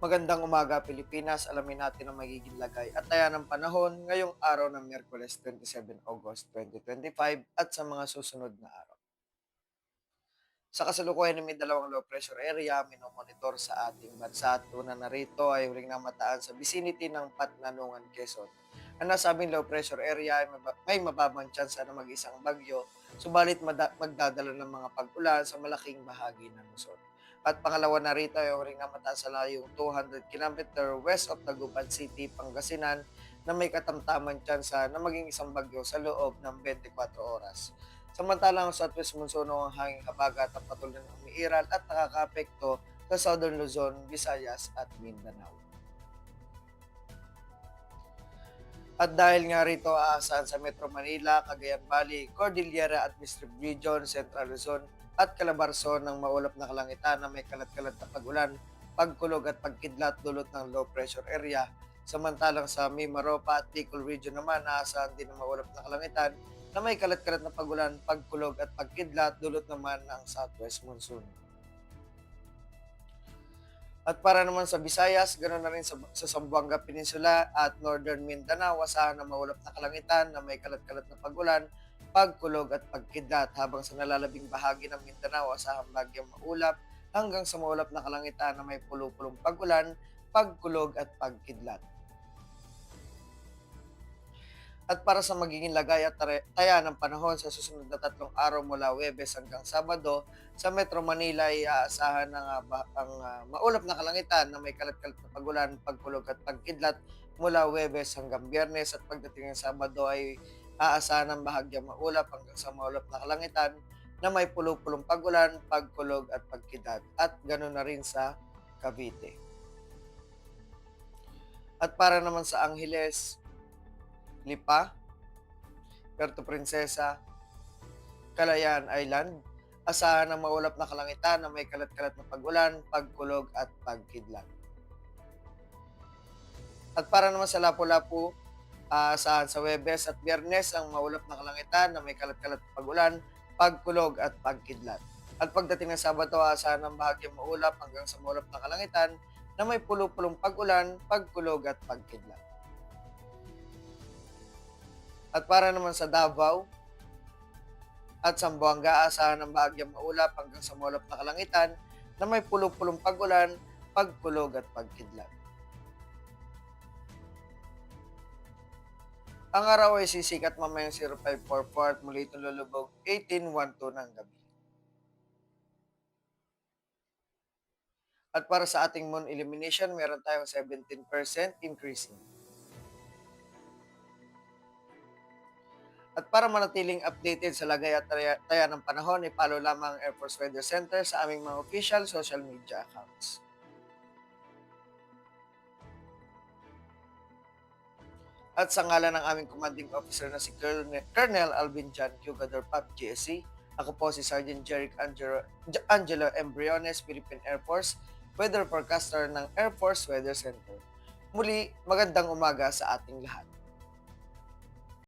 Magandang umaga Pilipinas, alamin natin ang magiging lagay at taya ng panahon ngayong araw ng Miyerkules 27 August 2025 at sa mga susunod na araw. Sa kasalukuyan may dalawang low pressure area minomonitor sa ating bansa at una na rito ay huling namataan sa vicinity ng Patnanungan, Quezon. Ang nasabing low pressure area ay may mababang tsansa na mag-isang bagyo, subalit magdadala ng mga pag-ulan sa malaking bahagi ng Luzon. At pangalawa na rito ay huling namataan sa layong 200 km west of Taguban City, Pangasinan na may katamtaman tsansa na maging isang bagyo sa loob ng 24 oras. Samantalang sa southwest monsoon ang hanging habagat at patuloy na umiiral at nakakaapekto sa Southern Luzon, Visayas at Mindanao. At dahil nga rito aasahan sa Metro Manila, Cagayan Valley, Cordillera Administrative Region, Central Luzon at Calabarzon ng maulap na kalangitan na may kalat-kalat na pag-ulan, pagkulog at pagkidlat dulot ng low pressure area. Samantalang sa Mimaropa at Bicol Region naman aasahan din ng maulap na kalangitan na may kalat-kalat na pag-ulan, pagkulog at pagkidlat dulot naman ng southwest monsoon. At para naman sa Visayas, ganoon na rin sa Zamboanga Peninsula at Northern Mindanao, asahan na maulap na kalangitan na may kalat-kalat na pag-ulan, pagkulog at pagkidlat. Habang sa nalalabing bahagi ng Mindanao, asahan bagyang maulap hanggang sa maulap na kalangitan na may pulupulong pag-ulan, pagkulog at pagkidlat. At para sa magiging lagay at taya ng panahon sa susunod na 3 araw mula Huwebes hanggang Sabado, sa Metro Manila ay aasahan ng maulap na kalangitan na may kalat-kalat na pagulan, pagkulog at pagkidlat mula Huwebes hanggang Biyernes at pagdating ng Sabado ay aasahan ng bahagyang maulap hanggang sa maulap na kalangitan na may pulupulong pagulan, pagkulog at pagkidlat at ganoon na rin sa Cavite. At para naman sa Angeles, Lipa, Puerto Princesa, Calayan Island, asahan ng maulap na kalangitan na may kalat-kalat na pag-ulan, pagkulog at pagkidlat. At para naman sa Lapu-Lapu, asahan sa Huwebes at Biyernes ang maulap na kalangitan na may kalat-kalat na pag-ulan, pagkulog at pagkidlat. At pagdating ng Sabado, asahan ng bahagyang maulap hanggang sa maulap na kalangitan na may pulupulong pag-ulan, pagkulog at pagkidlat. At para naman sa Davao at Zamboanga, asahan ng bahagyang maulap hanggang sa maulap na kalangitan na may pulupulong pag-ulan, pagkulog at pagkidlat. Ang araw ay sisikat mamayang 0544 at muli itong lulubog 1812 ng gabi. At para sa ating moon illumination, meron tayong 17% increasing. At para manatiling updated sa lagay at taya ng panahon, i-follow lamang ang Air Force Weather Center sa aming mga official social media accounts. At sa ngalan ng aming commanding officer na si Colonel Alvin John Cugador Pap GSC, ako po si Sergeant Jeric Angelo Embriones, Philippine Air Force, Weather Forecaster ng Air Force Weather Center. Muli, magandang umaga sa ating lahat.